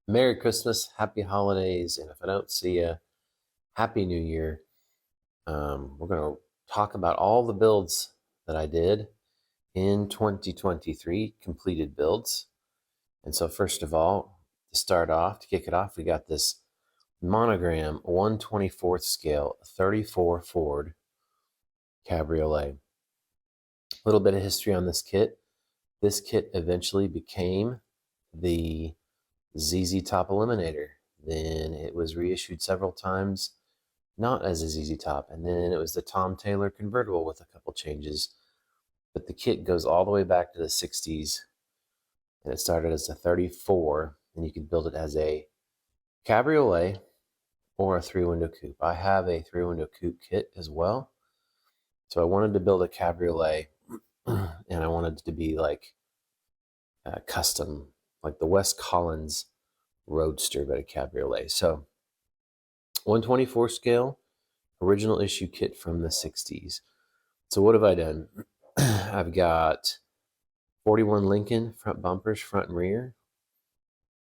Merry Christmas, Happy Holidays, and if I don't see you, Happy New Year. We're going to talk about all the builds that I did in 2023, completed builds. And so, first of all, to start off, to kick it off, we got this Monogram 1/24th scale 34 Ford Cabriolet. A little bit of history on this kit. This kit eventually became the ZZ Top Eliminator. Then it was reissued several times, not as a ZZ Top, and then it was the Tom Taylor convertible with a couple changes. But the kit goes all the way back to the 60s, and it started as a 34, and you could build it as a Cabriolet or a three-window coupe. I have a three-window coupe kit as well, so I wanted to build a Cabriolet, and I wanted it to be like custom, like the West Collins Roadster, but a Cabriolet. So 1/24 scale, original issue kit from the 60s. So what have I done? I've got 41 Lincoln front bumpers, front and rear,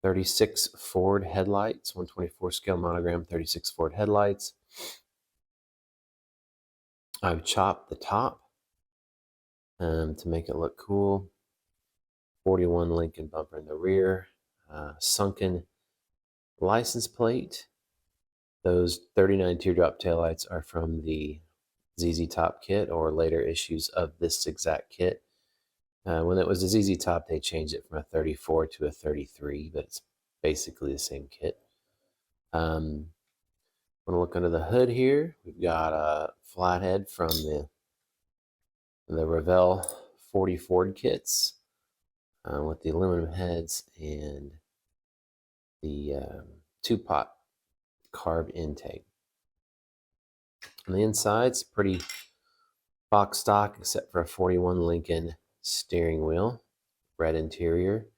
36 Ford headlights, 1/24 scale Monogram, 36 Ford headlights. I've chopped the top to make it look cool. 41 Lincoln bumper in the rear, sunken license plate. Those 39 teardrop taillights are from the ZZ Top kit or later issues of this exact kit. When it was a ZZ Top, they changed it from a 34 to a 33, but it's basically the same kit. Want to look under the hood here. We've got a flathead from the Revel 40 Ford kits with the aluminum heads and the two-pot carb intake. On the inside, it's pretty box stock except for a 41 Lincoln steering wheel, red interior.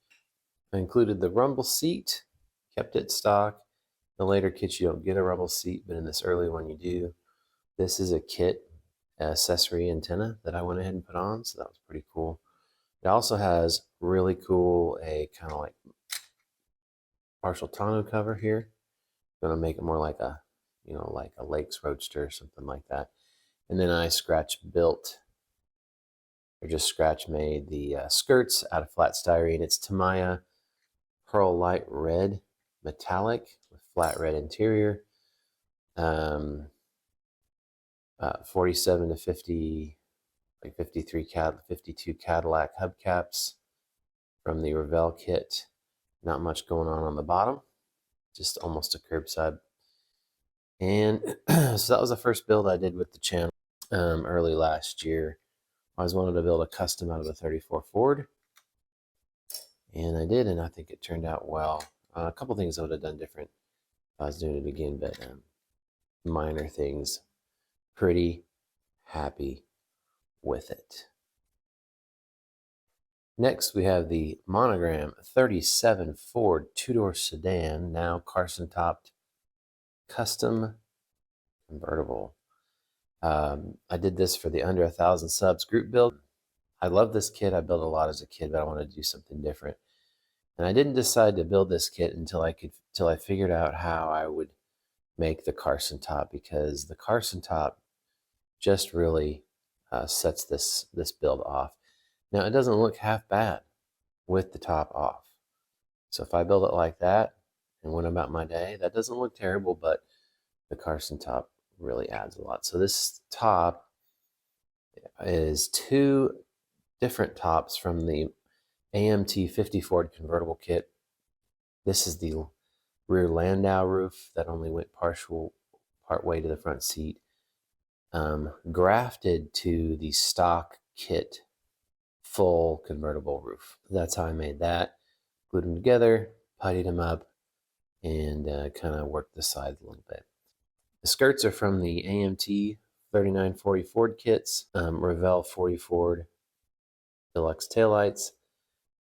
I included the rumble seat, kept it stock. In the later kits, you don't get a rumble seat, but in this early one, you do. This is a kit accessory antenna that I went ahead and put on, so that was pretty cool. It also has really cool, a kind of like partial tonneau cover here. Going to make it more like a, like a Lakes Roadster or something like that. And then I scratch built, or just scratch made the skirts out of flat styrene. It's Tamiya Pearl Light Red metallic with flat red interior. 47 to 50, like 52 Cadillac hubcaps from the Revel kit. Not much going on the bottom, just almost a curbside. And so that was the first build I did with the channel early last year. I always wanted to build a custom out of a 34 Ford, and I did, and I think it turned out well. A couple things I would have done different if I was doing it again, but minor things. Pretty happy with it. Next, we have the Monogram 37 Ford two-door sedan, now Carson-topped custom convertible. I did this for the under 1,000 subs group build. I love this kit. I built a lot as a kid, but I wanted to do something different. And I didn't decide to build this kit until I figured out how I would make the Carson top, because the Carson top just really sets this build off. Now, it doesn't look half bad with the top off. So if I build it like that and went about my day, that doesn't look terrible, but the Carson top really adds a lot. So this top is two different tops from the AMT 50 Ford convertible kit. This is the rear Landau roof that only went part way to the front seat, grafted to the stock kit full convertible roof. That's how I made that. Glued them together, puttied them up, and kind of worked the sides a little bit. The skirts are from the AMT 3940 Ford kits, Revel 40 Ford deluxe taillights.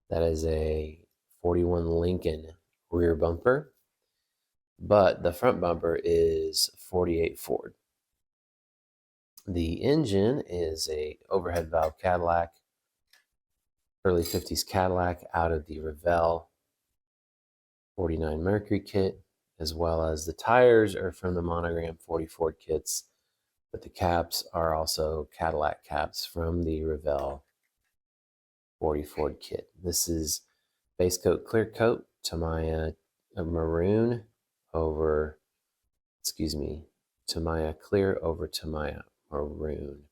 That is a 41 Lincoln rear bumper, but the front bumper is 48 Ford. The engine is a overhead valve Cadillac, early 50s Cadillac out of the Revel 49 Mercury kit, as well as the tires are from the Monogram 40 Ford kits, but the caps are also Cadillac caps from the Revel 40 Ford kit. This is base coat, clear coat, Tamiya maroon over, Tamiya clear over Tamiya maroon.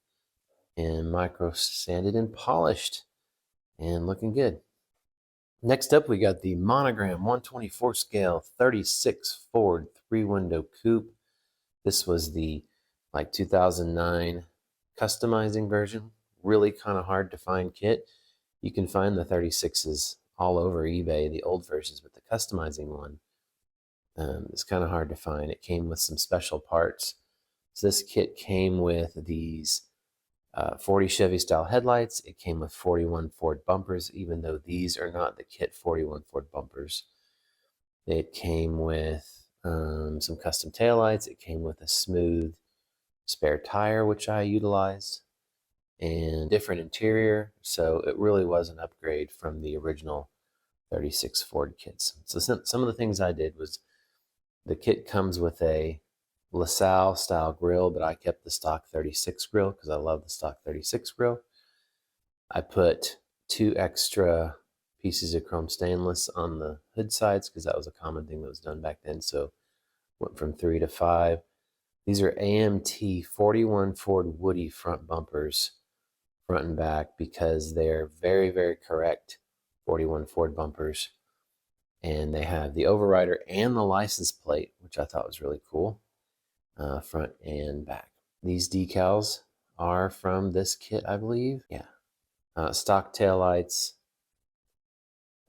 And micro sanded and polished and looking good. Next up, we got the Monogram 124 scale 36 Ford 3-window coupe. This was the 2009 customizing version. Really kind of hard to find kit. You can find the 36s all over eBay, the old versions, but the customizing one is kind of hard to find. It came with some special parts. So this kit came with these 40 Chevy style headlights. It came with 41 Ford bumpers, even though these are not the kit 41 Ford bumpers. It came with some custom taillights. It came with a smooth spare tire, which I utilized, and different interior. So it really was an upgrade from the original 36 Ford kits. So some of the things I did was the kit comes with a LaSalle style grill, but I kept the stock 36 grill because I love the stock 36 grill. I put 2 extra pieces of chrome stainless on the hood sides because that was a common thing that was done back then. So went from 3 to 5. These are AMT 41 Ford Woody front bumpers, front and back, because they're very, very correct 41 Ford bumpers. And they have the overrider and the license plate, which I thought was really cool. Front and back. These decals are from this kit, I believe. Yeah. Stock taillights.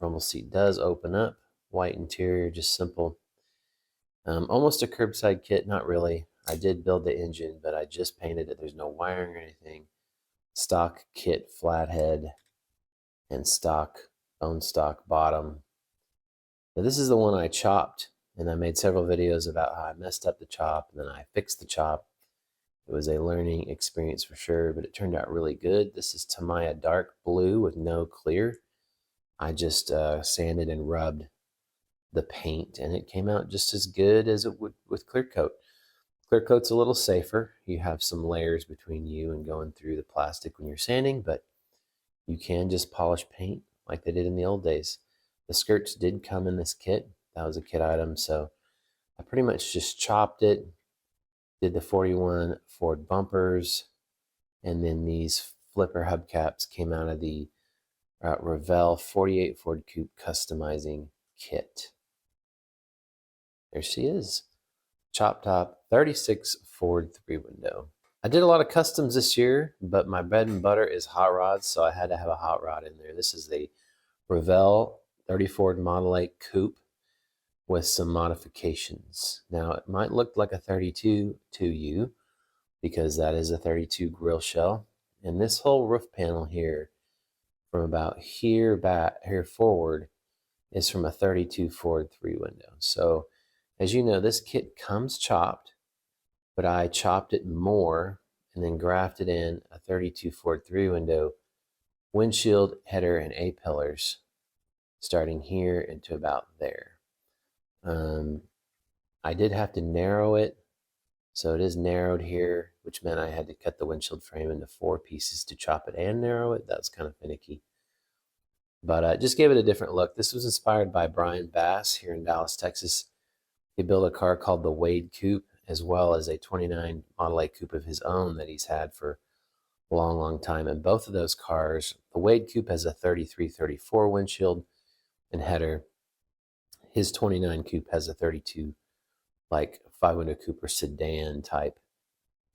Rumble seat does open up. White interior, just simple. Almost a curbside kit, not really. I did build the engine, but I just painted it. There's no wiring or anything. Stock kit flathead and bone stock bottom. Now this is the one I chopped, and I made several videos about how I messed up the chop, and then I fixed the chop. It was a learning experience for sure, but it turned out really good. This is Tamiya dark blue with no clear. I just sanded and rubbed the paint, and it came out just as good as it would with clear coat. Clear coat's a little safer. You have some layers between you and going through the plastic when you're sanding, but you can just polish paint like they did in the old days. The skirts did come in this kit. That was a kit item, so I pretty much just chopped it, did the 41 Ford bumpers, and then these flipper hubcaps came out of the Revel 48 Ford Coupe customizing kit. There she is. Chop top 36 Ford 3-window. I did a lot of customs this year, but my bread and butter is hot rods, so I had to have a hot rod in there. This is the Revel 30 Ford Model 8 Coupe with some modifications. Now, it might look like a 32 to you because that is a 32 grill shell. And this whole roof panel here, from about here forward, is from a 32 Ford 3-window. So, as you know, this kit comes chopped, but I chopped it more and then grafted in a 32 Ford 3-window windshield, header, and A-pillars, starting here into about there. I did have to narrow it, so it is narrowed here, which meant I had to cut the windshield frame into 4 pieces to chop it and narrow it. That was kind of finicky. But just gave it a different look. This was inspired by Brian Bass here in Dallas, Texas. He built a car called the Wade Coupe, as well as a 29 Model 8 Coupe of his own that he's had for a long, long time. And both of those cars, the Wade Coupe has a 33-34 windshield and header. His 29 Coupe has a 32, 5-window coupe or sedan type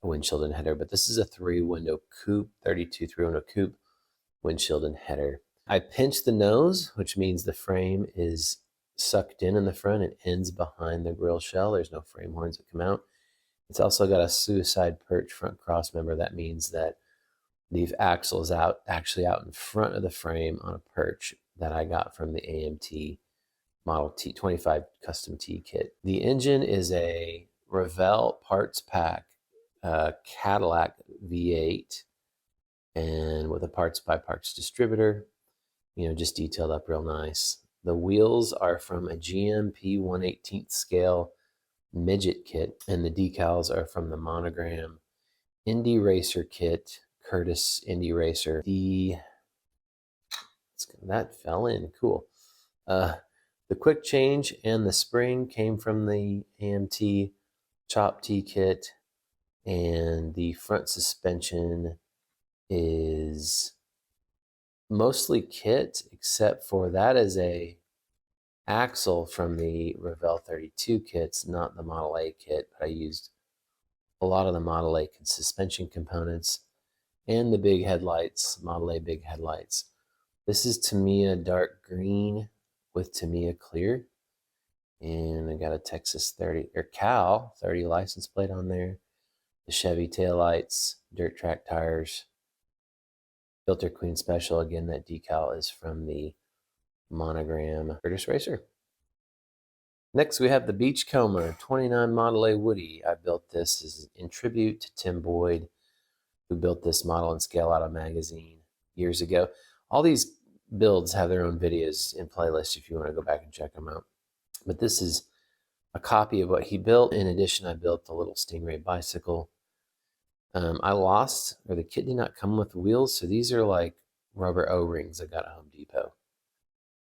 windshield and header. But this is a 3-window coupe, 32 3-window coupe, windshield and header. I pinched the nose, which means the frame is sucked in the front and ends behind the grill shell. There's no frame horns that come out. It's also got a suicide perch front cross member. That means that the axle is actually out in front of the frame on a perch that I got from the AMT Model T 25 Custom T kit. The engine is a Revel parts pack Cadillac V8, and with a parts by parts distributor, just detailed up real nice. The wheels are from a GMP 1/18 scale midget kit, and the decals are from the Monogram Indy Racer kit, Curtis Indy Racer. That fell in, cool. The quick change and the spring came from the AMT Chop T kit, and the front suspension is mostly kit, except for that is a axle from the Revel 32 kits, not the Model A kit, but I used a lot of the Model A suspension components and the big headlights, Model A big headlights. This is Tamiya dark green with Tamiya clear. And I got a Texas 30 or Cal 30 license plate on there. The Chevy taillights, dirt track tires, Filter Queen Special. Again, that decal is from the Monogram Curtis Racer. Next, we have the Beachcomber 29 Model A Woody. I built this in tribute to Tim Boyd, who built this model in Scale Auto magazine years ago. All these builds have their own videos in playlists if you want to go back and check them out. But this is a copy of what he built. In addition, I built the little Stingray bicycle. I lost, or the kit did not come with wheels, so these are like rubber O-rings I got at Home Depot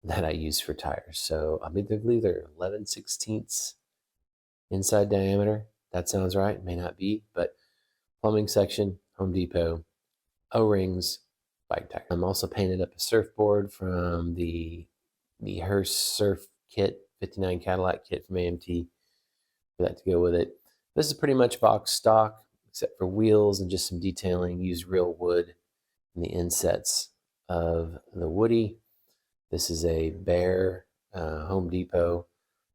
that I use for tires. So I believe they're 11/16 inside diameter. That sounds right, may not be, but plumbing section, Home Depot, O-rings, bike tire. I'm also painted up a surfboard from the Hearst Surf kit, 59 Cadillac kit from AMT, for that to go with it. This is pretty much box stock, except for wheels and just some detailing. Use real wood in the insets of the Woody. This is a Bear Home Depot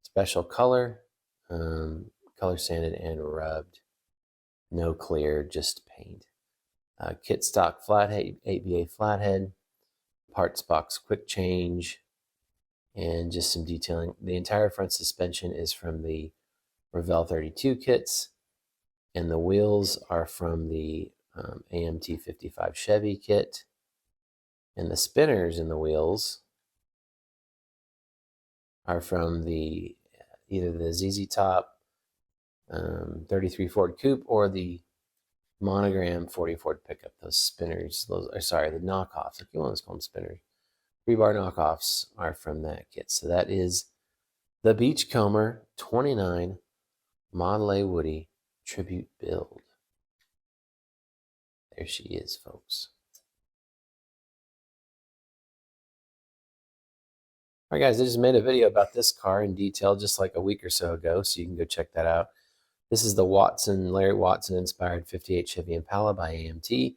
special color, color sanded and rubbed. No clear, just paint. Kit stock flathead, 8BA flathead, parts box quick change, and just some detailing. The entire front suspension is from the Revel 32 kits, and the wheels are from the AMT 55 Chevy kit, and the spinners in the wheels are from the either the ZZ Top 33 Ford Coupe or the Monogram 40 Ford pickup. Those spinners, those are sorry, the knockoffs. If you want to call them spinners, rebar knockoffs are from that kit. So that is the Beachcomber 29 Model A Woody tribute build. There she is, folks. All right, guys, I just made a video about this car in detail just like a week or so ago, so you can go check that out. This is the Larry Watson inspired 58 Chevy Impala by AMT.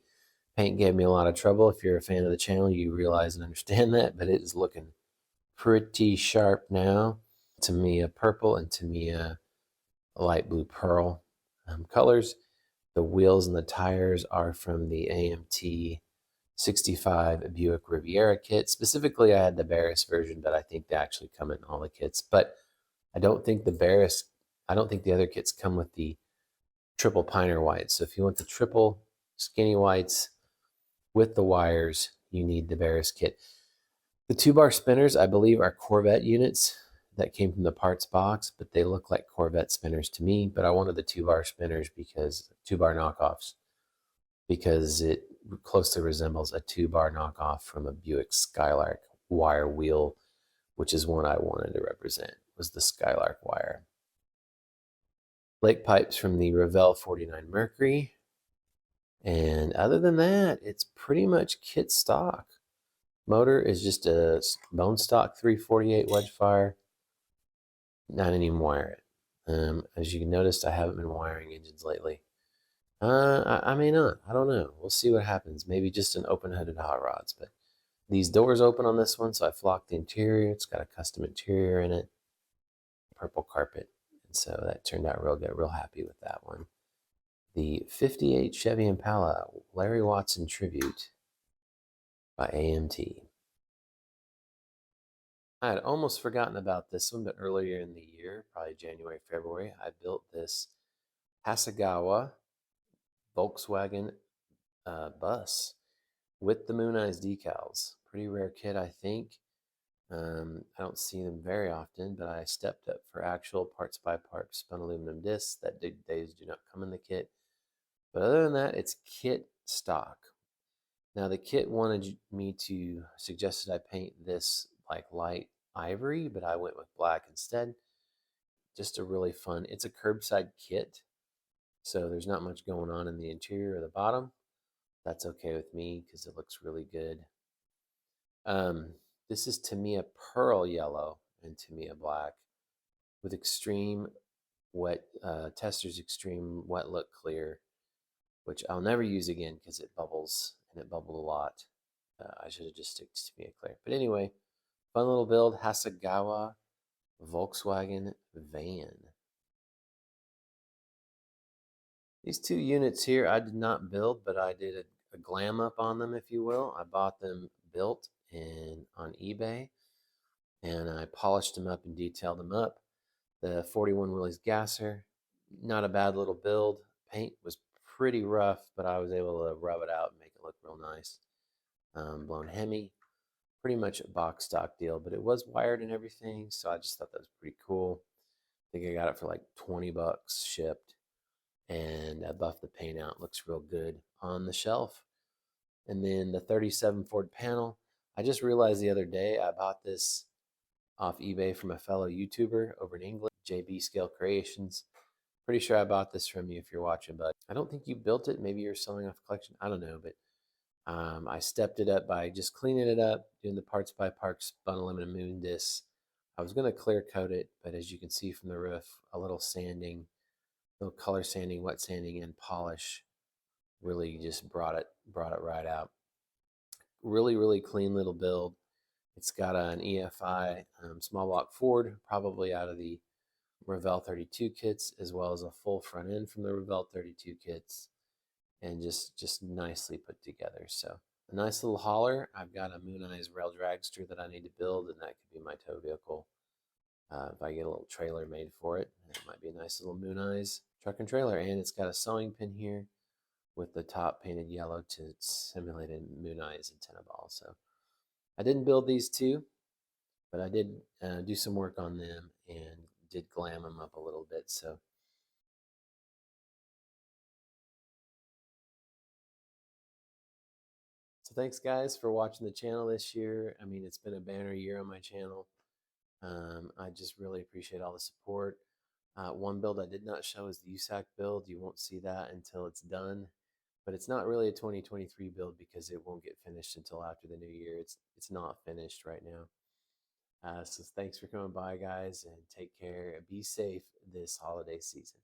Paint gave me a lot of trouble. If you're a fan of the channel, you realize and understand that, but it is looking pretty sharp now. Tamiya purple and Tamiya light blue pearl colors. The wheels and the tires are from the AMT 65 Buick Riviera kit. Specifically, I had the Barris version, but I think they actually come in all the kits. But I don't think the other kits come with the triple Pioneer whites. So if you want the triple skinny whites with the wires, you need the Barris kit. The 2-bar spinners, I believe, are Corvette units that came from the parts box, but they look like Corvette spinners to me. But I wanted the 2-bar spinners because 2-bar knockoffs, because it closely resembles a 2-bar knockoff from a Buick Skylark wire wheel, which is one I wanted to represent, was the Skylark wire. Lake pipes from the Revel 49 Mercury. And other than that, it's pretty much kit stock. Motor is just a bone stock 348 wedge fire. I didn't even wire it. As you noticed, I haven't been wiring engines lately. I may not. I don't know. We'll see what happens. Maybe just an open-headed hot rods. But these doors open on this one, so I flocked the interior. It's got a custom interior in it. Purple carpet. And so that turned out real good. Real happy with that one. The 58 Chevy Impala Larry Watson Tribute by AMT. I had almost forgotten about this one, but earlier in the year, probably January, February, I built this Hasegawa Volkswagen bus with the Moon Eyes decals. Pretty rare kit, I think. I don't see them very often, but I stepped up for actual parts by parts spun aluminum discs that days do not come in the kit. But other than that, it's kit stock. Now the kit wanted me to suggested I paint this like light ivory, but I went with black instead. Just a really fun. It's a curbside kit, so there's not much going on in the interior or the bottom. That's okay with me because it looks really good. This is Tamiya Pearl Yellow and Tamiya Black with extreme wet, Tester's Extreme Wet Look Clear, which I'll never use again because it bubbles, and it bubbled a lot. I should have just stick to Tamiya Clear. But anyway, fun little build, Hasegawa Volkswagen van. These two units here I did not build, but I did a glam up on them, if you will. I bought them built on eBay, and I polished them up and detailed them up. The 41 Willys gasser, not a bad little build. Paint was pretty rough, but I was able to rub it out and make it look real nice. Blown Hemi, pretty much a box stock deal, but it was wired and everything, so I just thought that was pretty cool. I think I got it for like 20 bucks shipped, and I buffed the paint out. Looks real good on the shelf. And then the 37 Ford panel, I just realized the other day I bought this off eBay from a fellow YouTuber over in England, JB Scale Creations. Pretty sure I bought this from you if you're watching, but I don't think you built it. Maybe you're selling off a collection. I don't know, but I stepped it up by just cleaning it up, doing the parts by parts spun aluminum moon discs. I was going to clear coat it, but as you can see from the roof, a little sanding, little color sanding, wet sanding, and polish really just brought it right out. Really, really clean little build. It's got an EFI small block Ford, probably out of the Revel 32 kits, as well as a full front end from the Revel 32 kits, and just nicely put together. So a nice little hauler. I've got a Moon Eyes rail dragster that I need to build, and that could be my tow vehicle. If I get a little trailer made for it, it might be a nice little Moon Eyes truck and trailer. And it's got a sewing pin here with the top painted yellow to simulate a Moon Eyes antenna ball. So I didn't build these two, but I did do some work on them and did glam them up a little bit. So thanks guys for watching the channel this year. I mean, it's been a banner year on my channel. I just really appreciate all the support. One build I did not show is the USAC build. You won't see that until it's done, but it's not really a 2023 build because it won't get finished until after the new year. It's not finished right now. So thanks for coming by, guys, and take care. Be safe this holiday season.